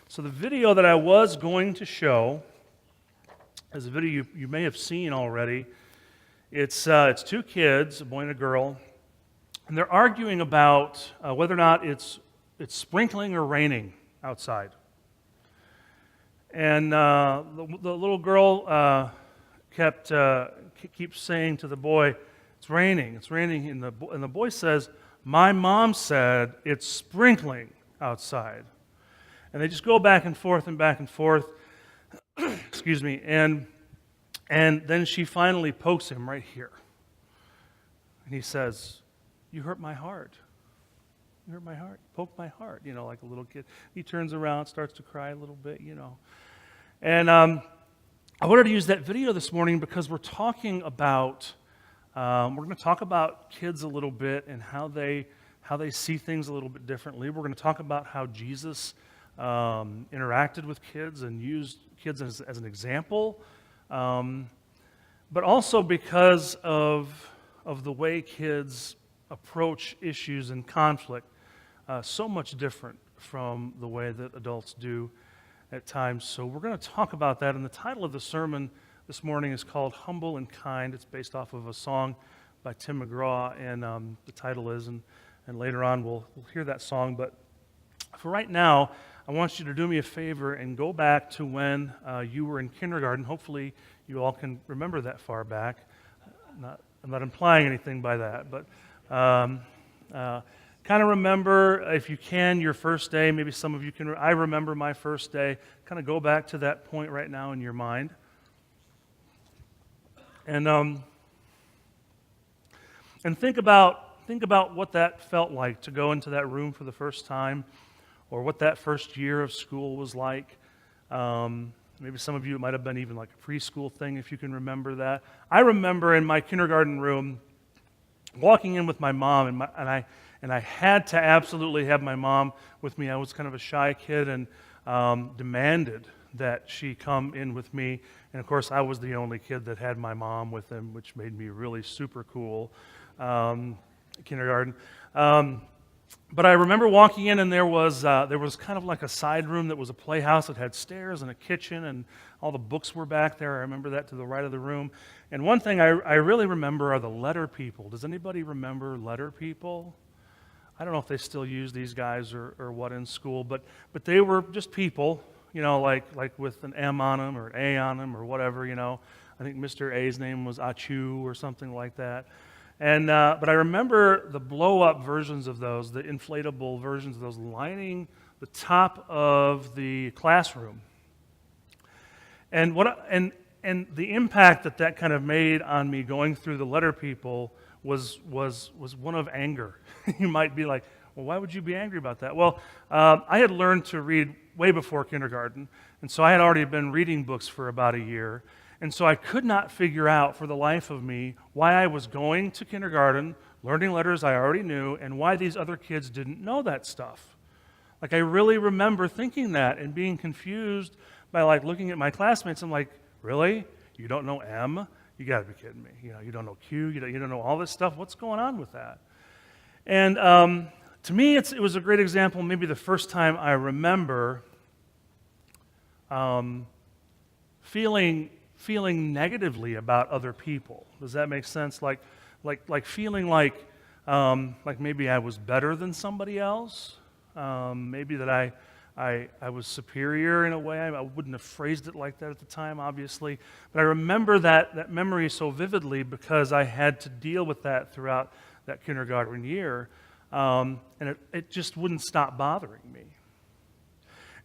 So the video that I was going to show is a video you may have seen already. It's two kids, a boy and a girl, and they're arguing about whether or not it's sprinkling or raining outside. And the little girl keeps saying to the boy, "It's raining, it's raining," and the boy says, "My mom said it's sprinkling outside." And they just go back and forth, excuse me, and then she finally pokes him right here. And he says, "You hurt my heart. You hurt my heart. You poked my heart," like a little kid. He turns around, starts to cry a little bit, And I wanted to use that video this morning because we're talking about, we're going to talk about kids a little bit and how they see things a little bit differently. We're going to talk about how Jesus interacted with kids and used kids as an example, but also because of the way kids approach issues and conflict, so much different from the way that adults do at times. So we're going to talk about that, and the title of the sermon this morning is called Humble and Kind. It's based off of a song by Tim McGraw, and the title is, and later on we'll hear that song, but for right now, I want you to do me a favor and go back to when you were in kindergarten. Hopefully you all can remember that far back. I'm not implying anything by that, but kind of remember, if you can, your first day. Maybe some of you can. I remember my first day. Kind of go back to that point right now in your mind. And think about what that felt like to go into that room for the first time, or what that first year of school was like. Maybe some of you, it might have been even like a preschool thing, if you can remember that. I remember in my kindergarten room walking in with my mom, and I had to absolutely have my mom with me. I was kind of a shy kid and demanded that she come in with me. And of course, I was the only kid that had my mom with him, which made me really super cool. Kindergarten. But I remember walking in, and there was kind of like a side room that was a playhouse. It had stairs and a kitchen, and all the books were back there. I remember that to the right of the room. And one thing I really remember are the letter people. Does anybody remember letter people? I don't know if they still use these guys or what in school, but they were just people, like with an M on them or an A on them or whatever, I think Mr. A's name was Achu or something like that. And but I remember the blow-up versions of those, the inflatable versions of those, lining the top of the classroom. And the impact that kind of made on me going through the letter people was one of anger. You might be like, well, why would you be angry about that? Well, I had learned to read way before kindergarten, and so I had already been reading books for about a year. And so I could not figure out for the life of me why I was going to kindergarten, learning letters I already knew, and why these other kids didn't know that stuff. Like, I really remember thinking that and being confused by looking at my classmates. I'm like, really? You don't know M? You got to be kidding me. You don't know Q? You don't know all this stuff? What's going on with that? And to me, it was a great example, maybe the first time I remember feeling negatively about other people. Does that make sense? Like feeling like maybe I was better than somebody else. Maybe that I was superior in a way. I wouldn't have phrased it like that at the time, obviously. But I remember that memory so vividly because I had to deal with that throughout that kindergarten year. And it just wouldn't stop bothering me.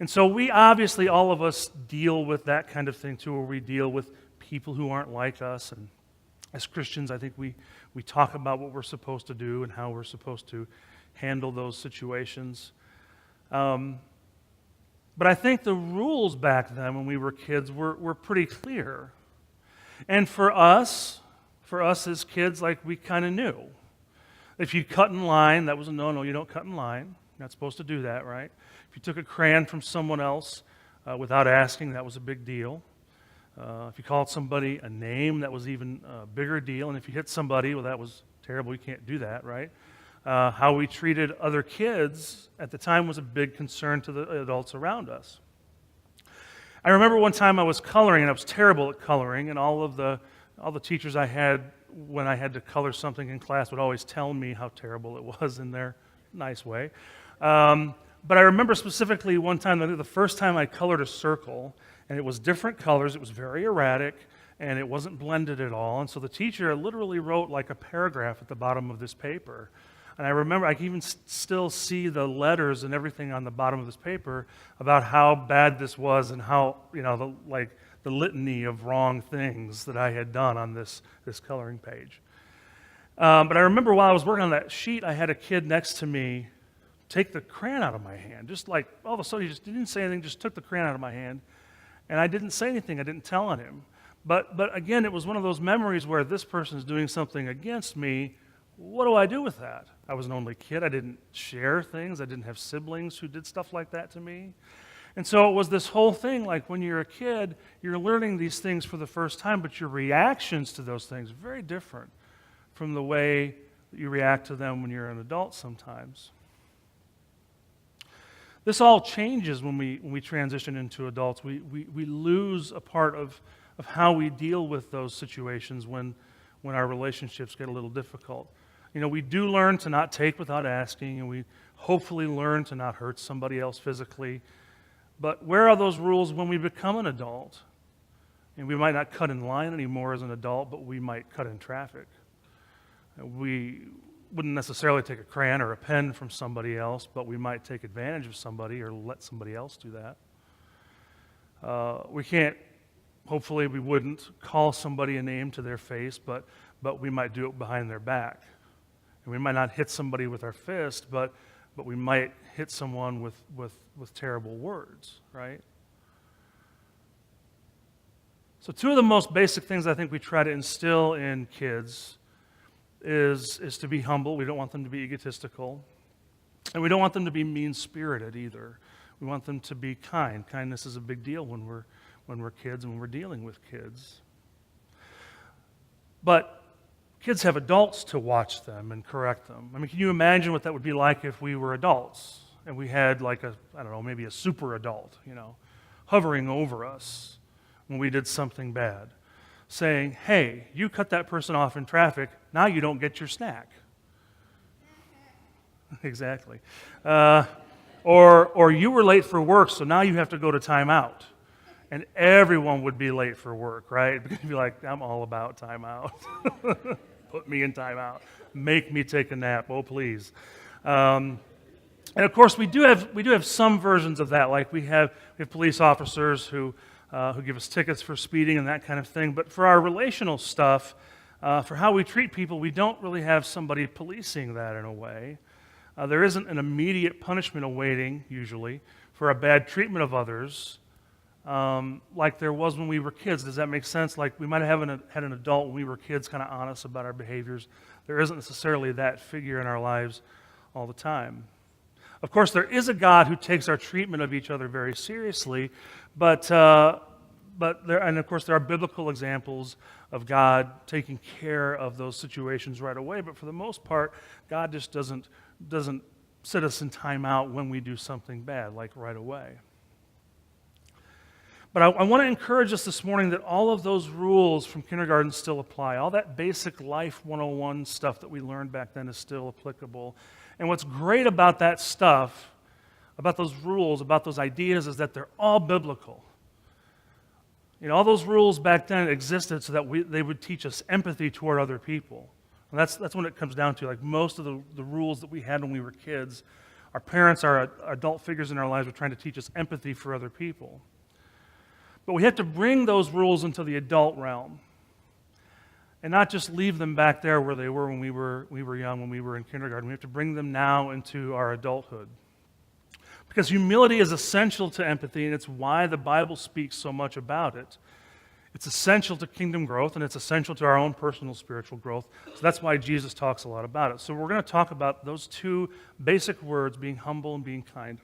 And so we obviously, all of us, deal with that kind of thing too, where we deal with people who aren't like us. And as Christians, I think we talk about what we're supposed to do and how we're supposed to handle those situations. But I think the rules back then when we were kids were pretty clear. And for us as kids, we kind of knew. If you cut in line, that was a no-no. You don't cut in line. You're not supposed to do that, right? If you took a crayon from someone else without asking, that was a big deal. If you called somebody a name, that was even a bigger deal. And if you hit somebody, well, that was terrible. You can't do that, right? How we treated other kids at the time was a big concern to the adults around us. I remember one time I was coloring, and I was terrible at coloring, and all the teachers I had when I had to color something in class would always tell me how terrible it was in their nice way. But I remember specifically one time, the first time I colored a circle, and it was different colors, it was very erratic, and it wasn't blended at all. And so the teacher literally wrote like a paragraph at the bottom of this paper. And I remember I can even still see the letters and everything on the bottom of this paper about how bad this was and how, the litany of wrong things that I had done on this coloring page. But I remember while I was working on that sheet, I had a kid next to me take the crayon out of my hand. Just like all of a sudden, he just didn't say anything, just took the crayon out of my hand. And I didn't say anything. I didn't tell on him. But again, it was one of those memories where this person is doing something against me. What do I do with that? I was an only kid. I didn't share things. I didn't have siblings who did stuff like that to me. And so it was this whole thing, like when you're a kid, you're learning these things for the first time, but your reactions to those things are very different from the way that you react to them when you're an adult sometimes. This all changes when we transition into adults. We lose a part of how we deal with those situations when our relationships get a little difficult. We do learn to not take without asking, and we hopefully learn to not hurt somebody else physically. But where are those rules when we become an adult? And we might not cut in line anymore as an adult, but we might cut in traffic. We wouldn't necessarily take a crayon or a pen from somebody else, but we might take advantage of somebody or let somebody else do that. We can't, hopefully we wouldn't call somebody a name to their face, but we might do it behind their back. And we might not hit somebody with our fist, but we might hit someone with terrible words, right? So two of the most basic things I think we try to instill in kids is to be humble. We don't want them to be egotistical. And we don't want them to be mean-spirited either. We want them to be kind. Kindness is a big deal when we're kids and when we're dealing with kids. But kids have adults to watch them and correct them. I mean, can you imagine what that would be like if we were adults and we had maybe a super adult, hovering over us when we did something bad, saying, hey, you cut that person off in traffic, now you don't get your snack. Exactly. Or you were late for work, so now you have to go to timeout. And everyone would be late for work, right? Because you'd be like, I'm all about timeout. Put me in timeout. Make me take a nap. Oh, please. And of course, we do have some versions of that. Like we have police officers who give us tickets for speeding and that kind of thing. But for our relational stuff, for how we treat people, we don't really have somebody policing that in a way. There isn't an immediate punishment awaiting, usually, for a bad treatment of others, like there was when we were kids. Does that make sense? Like we might have had an adult when we were kids kind of honest about our behaviors. There isn't necessarily that figure in our lives all the time. Of course, there is a God who takes our treatment of each other very seriously, but of course there are biblical examples of God taking care of those situations right away. But for the most part, God just doesn't set us in time out when we do something bad, like right away. But I want to encourage us this morning that all of those rules from kindergarten still apply. All that basic life 101 stuff that we learned back then is still applicable. And what's great about that stuff, about those rules, about those ideas, is that they're all biblical. All those rules back then existed so that they would teach us empathy toward other people. And that's what it comes down to. Like most of the rules that we had when we were kids, our parents, our adult figures in our lives were trying to teach us empathy for other people. But we have to bring those rules into the adult realm and not just leave them back there where they were when we were young, when we were in kindergarten. We have to bring them now into our adulthood. Because humility is essential to empathy, and it's why the Bible speaks so much about it. It's essential to kingdom growth, and it's essential to our own personal spiritual growth. So that's why Jesus talks a lot about it. So we're going to talk about those two basic words, being humble and being kind.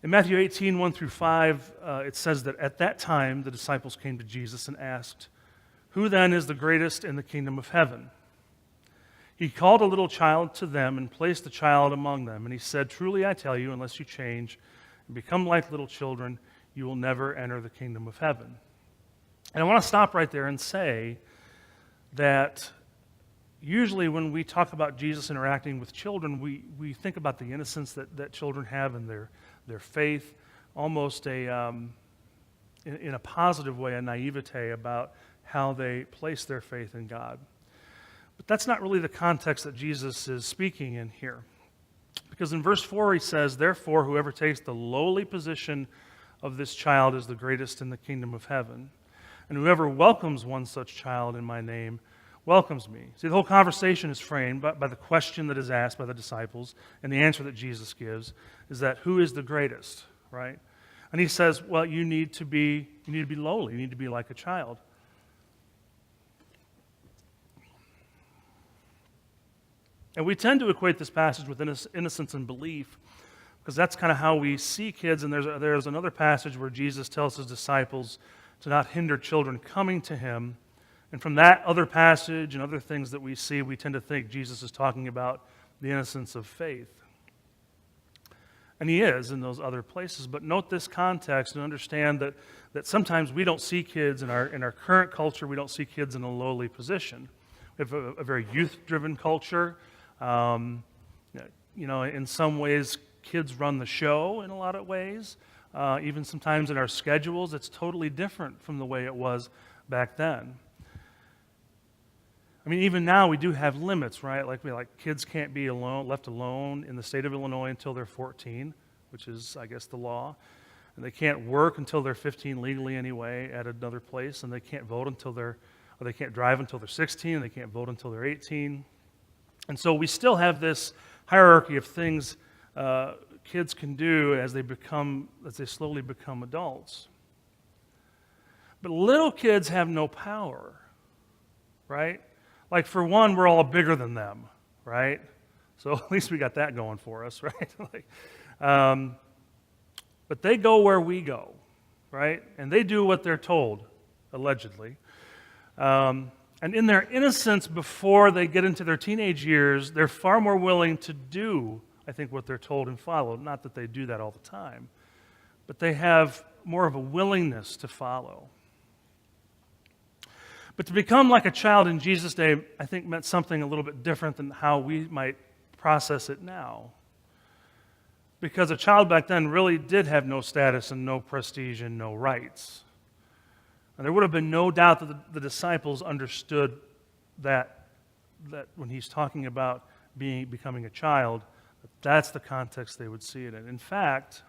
In Matthew 18, 1 through 5, it says that at that time the disciples came to Jesus and asked, "Who then is the greatest in the kingdom of heaven?" He called a little child to them and placed the child among them. And he said, "Truly I tell you, unless you change and become like little children, you will never enter the kingdom of heaven. And I want to stop right there and say that usually when we talk about Jesus interacting with children, we think about the innocence that children have in their faith, almost in a positive way, a naivete about how they place their faith in God. But that's not really the context that Jesus is speaking in here. Because in verse 4 he says, "Therefore, whoever takes the lowly position of this child is the greatest in the kingdom of heaven. And whoever welcomes one such child in my name welcomes me." See, the whole conversation is framed by the question that is asked by the disciples, and the answer that Jesus gives is that who is the greatest, right? And he says, well, you need to be lowly. You need to be like a child. And we tend to equate this passage with innocence and belief, because that's kind of how we see kids. And there's another passage where Jesus tells his disciples to not hinder children coming to him. And from that other passage and other things that we see, we tend to think Jesus is talking about the innocence of faith. And he is in those other places. But note this context and understand that sometimes we don't see kids in our current culture, we don't see kids in a lowly position. We have a very youth-driven culture. In some ways, kids run the show in a lot of ways. Even sometimes in our schedules, it's totally different from the way it was back then. I mean, even now we do have limits, right? Like kids can't be left alone in the state of Illinois until they're 14, which is, I guess, the law. And they can't work until they're 15 legally anyway at another place, and they can't vote they can't drive until they're 16, and they can't vote until they're 18. And so we still have this hierarchy of things kids can do as they slowly become adults. But little kids have no power, right? Like, for one, we're all bigger than them, right? So at least we got that going for us, right? But they go where we go, right? And they do what they're told, allegedly. And in their innocence before they get into their teenage years, they're far more willing to do, I think, what they're told and follow. Not that they do that all the time, but they have more of a willingness to follow. But to become like a child in Jesus' day, I think, meant something a little bit different than how we might process it now. Because a child back then really did have no status and no prestige and no rights. And there would have been no doubt that the disciples understood that when he's talking about becoming a child, that's the context they would see it in. In fact,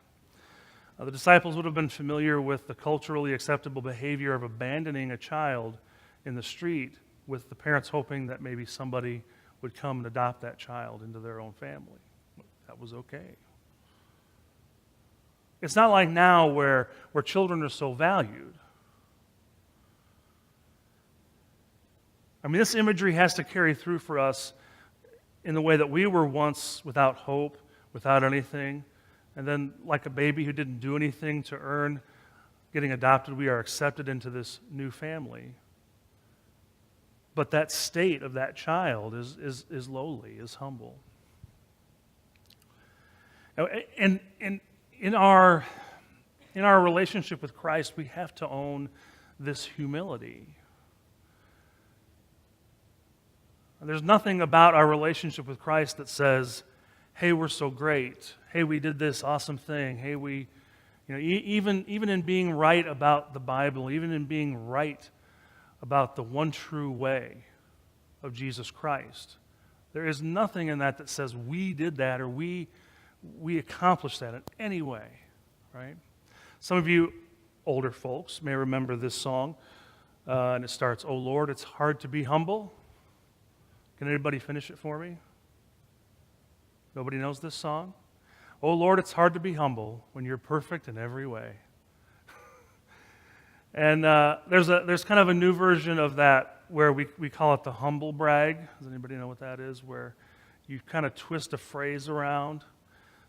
the disciples would have been familiar with the culturally acceptable behavior of abandoning a child in the street, with the parents hoping that maybe somebody would come and adopt that child into their own family. That was okay. It's not like now where children are so valued. I mean, this imagery has to carry through for us in the way that we were once without hope, without anything, and then like a baby who didn't do anything to earn getting adopted, we are accepted into this new family. But that state of that child is lowly, is humble. And in our relationship with Christ, we have to own this humility. There's nothing about our relationship with Christ that says, hey, we're so great. Hey, we did this awesome thing. Hey, even in being right about the Bible, even in being right about the one true way of Jesus Christ, there is nothing in that says we did that or we accomplished that in any way, right? Some of you older folks may remember this song, and it starts, "Oh Lord, it's hard to be humble." Can anybody finish it for me? Nobody knows this song? "Oh Lord, it's hard to be humble when you're perfect in every way." And there's kind of a new version of that where we call it the humble brag. Does anybody know what that is? Where you kind of twist a phrase around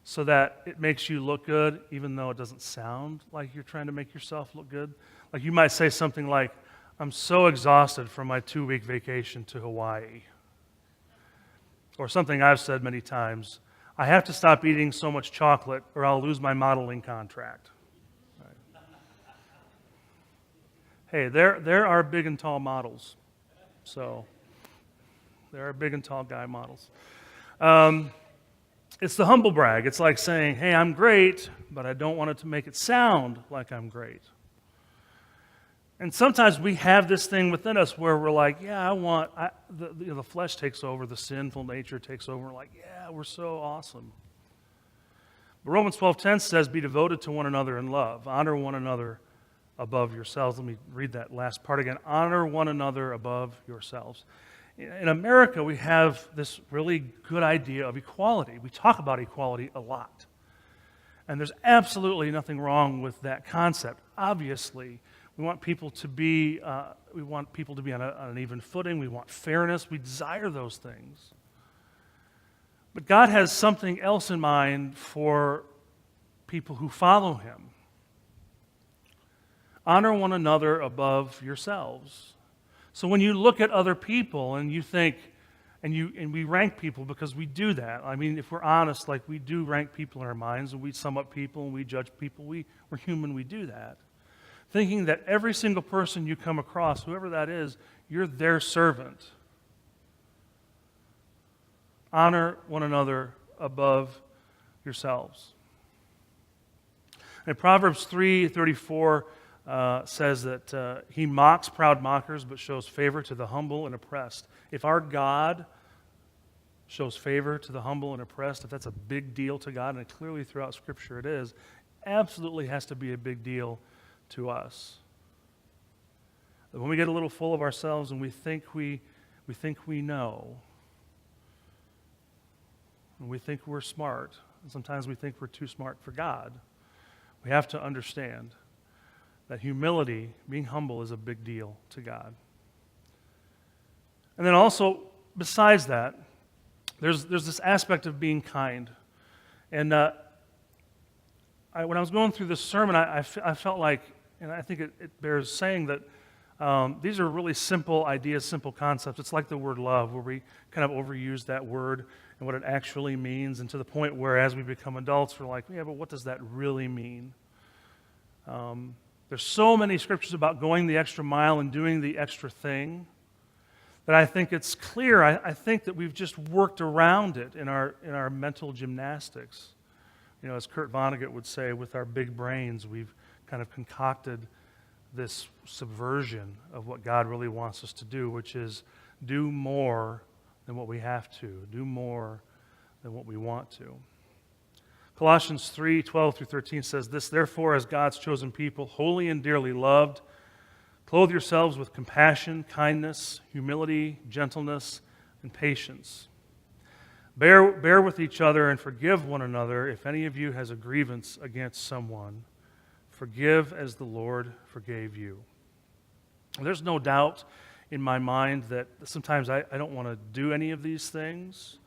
so that it makes you look good, even though it doesn't sound like you're trying to make yourself look good. Like you might say something like, "I'm so exhausted from my 2-week vacation to Hawaii." Or something I've said many times, I have to stop eating so much chocolate or I'll lose my modeling contract. Right. Hey, there are big and tall models. So there are big and tall guy models. It's the humble brag. It's like saying, hey, I'm great, but I don't want it to make it sound like I'm great. And sometimes we have this thing within us where we're like, yeah, the flesh takes over, the sinful nature takes over. We're like, yeah, we're so awesome. But Romans 12:10 says, be devoted to one another in love. Honor one another above yourselves. Let me read that last part again. Honor one another above yourselves. In America, we have this really good idea of equality. We talk about equality a lot. And there's absolutely nothing wrong with that concept. Obviously, we want people to be on an even footing. We want fairness. We desire those things. But God has something else in mind for people who follow Him. Honor one another above yourselves. So when you look at other people and you think, and we rank people because we do that. I mean, if we're honest, like we do rank people in our minds, and we sum up people and we judge people. We're human. We do that. Thinking that every single person you come across, whoever that is, you're their servant. Honor one another above yourselves. And Proverbs 3:34 says that He mocks proud mockers but shows favor to the humble and oppressed. If our God shows favor to the humble and oppressed, if that's a big deal to God, and clearly throughout Scripture it is, absolutely has to be a big deal to us. When we get a little full of ourselves and we think we know, and we think we're smart, and sometimes we think we're too smart for God, we have to understand that humility, being humble, is a big deal to God. And then also, besides that, there's this aspect of being kind. And when I was going through this sermon, I felt like, and I think it bears saying that these are really simple ideas, simple concepts. It's like the word love, where we kind of overuse that word and what it actually means, and to the point where as we become adults, we're like, yeah, but what does that really mean? There's so many scriptures about going the extra mile and doing the extra thing that I think it's clear. I think that we've just worked around it in our mental gymnastics. You know, as Kurt Vonnegut would say, with our big brains, we've kind of concocted this subversion of what God really wants us to do, which is do more than what we have to, do more than what we want to. Colossians 3:12-13 says this, therefore, as God's chosen people, holy and dearly loved, clothe yourselves with compassion, kindness, humility, gentleness, and patience. Bear with each other and forgive one another if any of you has a grievance against someone. Forgive as the Lord forgave you. There's no doubt in my mind that sometimes I don't want to do any of these things.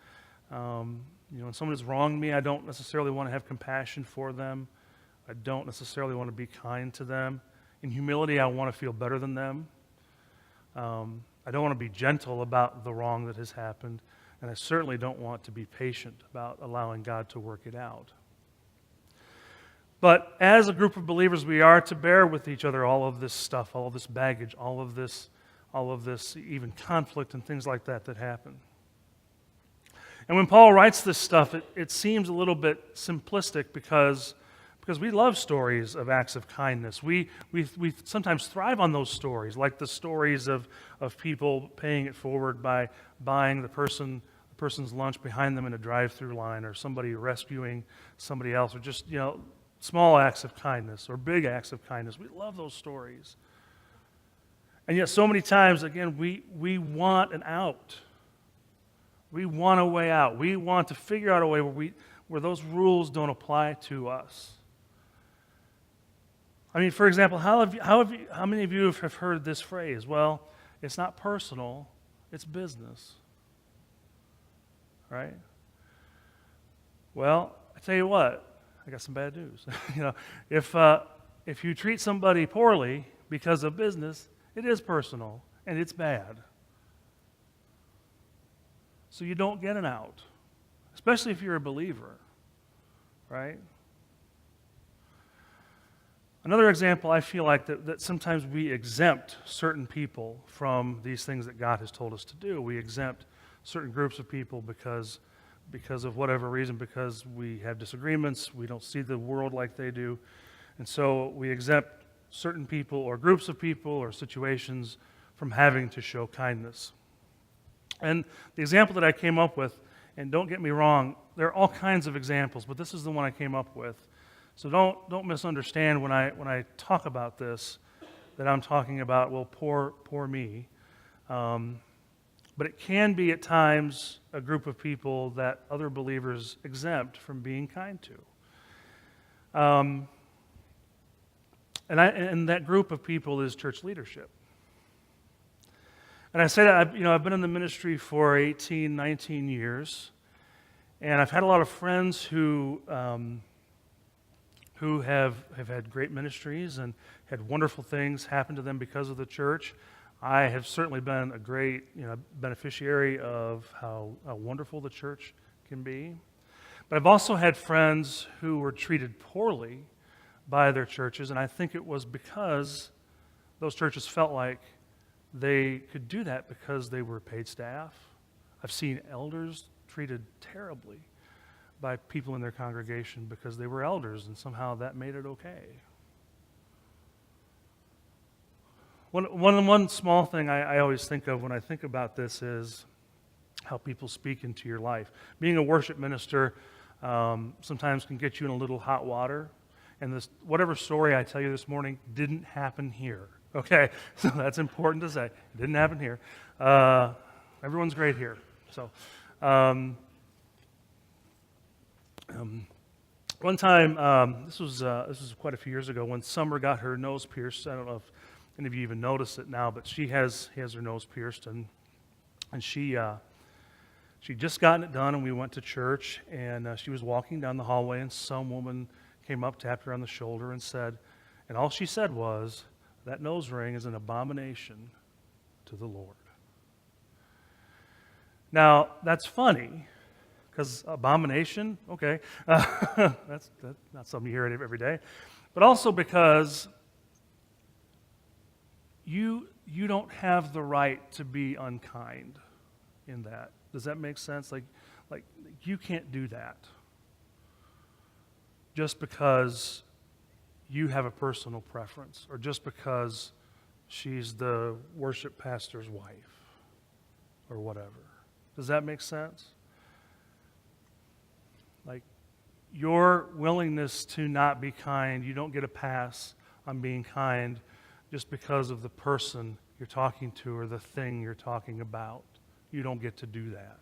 When someone has wronged me, I don't necessarily want to have compassion for them. I don't necessarily want to be kind to them. In humility, I want to feel better than them. I don't want to be gentle about the wrong that has happened, and I certainly don't want to be patient about allowing God to work it out. But as a group of believers, we are to bear with each other all of this stuff, all of this baggage, all of this even conflict and things like that happen. And when Paul writes this stuff, it seems a little bit simplistic because we love stories of acts of kindness. We sometimes thrive on those stories, like the stories of people paying it forward by buying the person's lunch behind them in a drive-through line, or somebody rescuing somebody else, or just, small acts of kindness or big acts of kindness. We love those stories. And yet so many times, again, we want an out. We want a way out. We want to figure out a way where those rules don't apply to us. I mean, for example, how many of you have heard this phrase? Well, it's not personal, it's business. Right? Well, I tell you what, I got some bad news. If you treat somebody poorly because of business, it is personal and it's bad. So you don't get an out. especially if you're a believer, right? Another example, I feel like that sometimes we exempt certain people from these things that God has told us to do. We exempt certain groups of people because of whatever reason, because we have disagreements, we don't see the world like they do, and so we exempt certain people or groups of people or situations from having to show kindness. And the example that I came up with, and don't get me wrong, there are all kinds of examples, but this is the one I came up with. So don't misunderstand when I talk about this that I'm talking about, well, poor me. But it can be at times a group of people that other believers exempt from being kind to. And that group of people is church leadership. And I say that, I've been in the ministry for 18, 19 years, and I've had a lot of friends who have had great ministries and had wonderful things happen to them because of the church. I have certainly been a great beneficiary of how wonderful the church can be. But I've also had friends who were treated poorly by their churches, and I think it was because those churches felt like they could do that because they were paid staff. I've seen elders treated terribly by people in their congregation because they were elders, and somehow that made it okay. One small thing I always think of when I think about this is how people speak into your life. Being a worship minister sometimes can get you in a little hot water, and whatever story I tell you this morning didn't happen here. Okay, so that's important to say. It didn't happen here. Everyone's great here. So. One time, this was quite a few years ago, when Summer got her nose pierced. I don't know if any of you even notice it now, but she has her nose pierced, and she just gotten it done, and we went to church, and she was walking down the hallway, and some woman came up, tapped her on the shoulder, and said, and all she said was, "That nose ring is an abomination to the Lord." Now, that's funny. Because abomination, okay, that's not something you hear every day. But also because you don't have the right to be unkind in that. Does that make sense? Like you can't do that just because you have a personal preference or just because she's the worship pastor's wife or whatever. Does that make sense? Like, your willingness to not be kind, you don't get a pass on being kind just because of the person you're talking to or the thing you're talking about. You don't get to do that.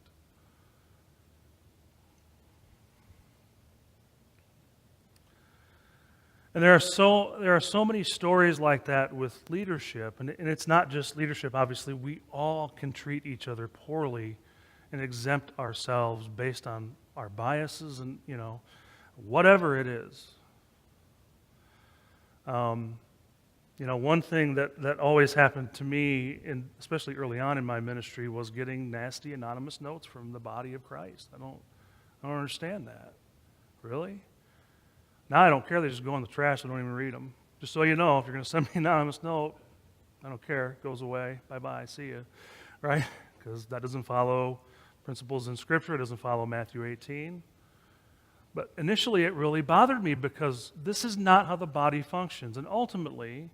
And there are so many stories like that with leadership, and it's not just leadership. Obviously, we all can treat each other poorly and exempt ourselves based on our biases and, whatever it is. One thing that always happened to me, especially early on in my ministry, was getting nasty anonymous notes from the body of Christ. I don't understand that. Really? Now I don't care. They just go in the trash. I don't even read them. Just so you know, if you're going to send me an anonymous note, I don't care. It goes away. Bye-bye. See you. Right? Because that doesn't follow principles in Scripture. It doesn't follow Matthew 18. But initially it really bothered me because this is not how the body functions. And ultimately,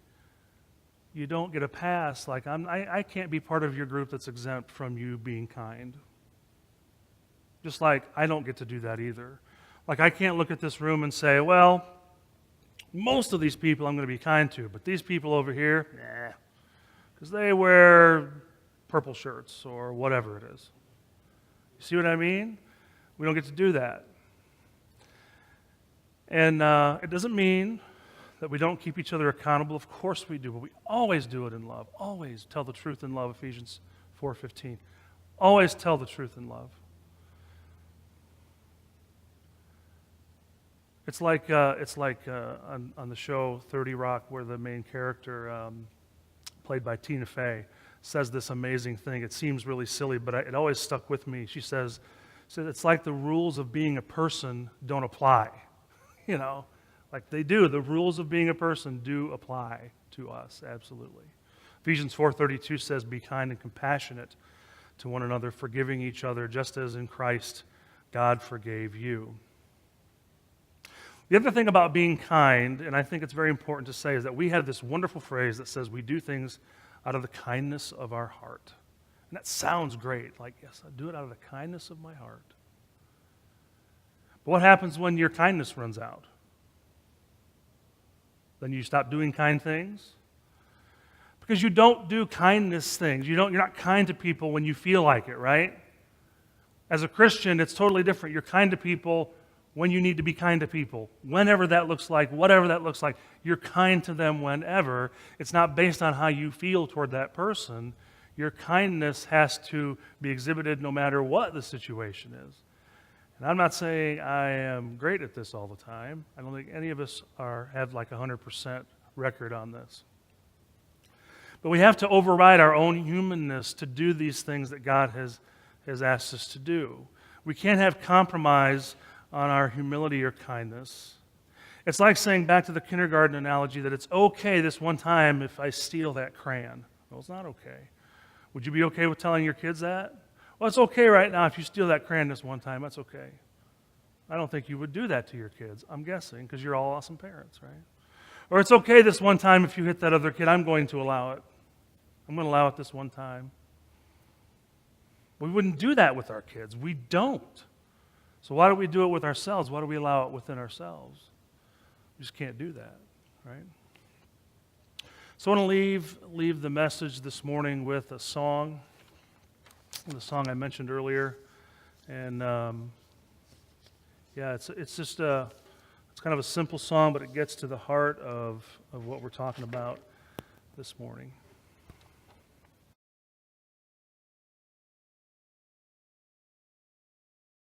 you don't get a pass. Like, I can't be part of your group that's exempt from you being kind. Just like I don't get to do that either. Like, I can't look at this room and say, well, most of these people I'm going to be kind to, but these people over here, nah, because they wear purple shirts or whatever it is. You see what I mean? We don't get to do that. And it doesn't mean that we don't keep each other accountable. Of course we do, but we always do it in love. Always tell the truth in love, Ephesians 4:15. Always tell the truth in love. It's like on the show 30 Rock, where the main character, played by Tina Fey, says this amazing thing. It seems really silly, but it always stuck with me. She says, So it's like the rules of being a person don't apply. Like they do. The rules of being a person do apply to us, absolutely. Ephesians 4:32 says, "Be kind and compassionate to one another, forgiving each other, just as in Christ God forgave you." The other thing about being kind, and I think it's very important to say, is that we have this wonderful phrase that says we do things out of the kindness of our heart. And that sounds great. Like, yes, I do it out of the kindness of my heart. But what happens when your kindness runs out? Then you stop doing kind things? Because you don't do kindness things. You're not kind to people when you feel like it, right? As a Christian, it's totally different. You're kind to people when you need to be kind to people. Whenever that looks like, whatever that looks like, you're kind to them whenever. It's not based on how you feel toward that person. Your kindness has to be exhibited no matter what the situation is. And I'm not saying I am great at this all the time. I don't think any of us have like 100% record on this. But we have to override our own humanness to do these things that God has asked us to do. We can't have compromise on our humility or kindness. It's like saying, back to the kindergarten analogy, that it's okay this one time if I steal that crayon. Well, it's not okay. Would you be okay with telling your kids that? Well, it's okay right now if you steal that crayon this one time. That's okay. I don't think you would do that to your kids, I'm guessing, because you're all awesome parents, right? Or it's okay this one time if you hit that other kid. I'm going to allow it. I'm going to allow it this one time. We wouldn't do that with our kids. We don't. So why do we do it with ourselves? Why do we allow it within ourselves? We just can't do that, right? So I want to leave the message this morning with a song, the song I mentioned earlier, and it's just it's kind of a simple song, but it gets to the heart of what we're talking about this morning.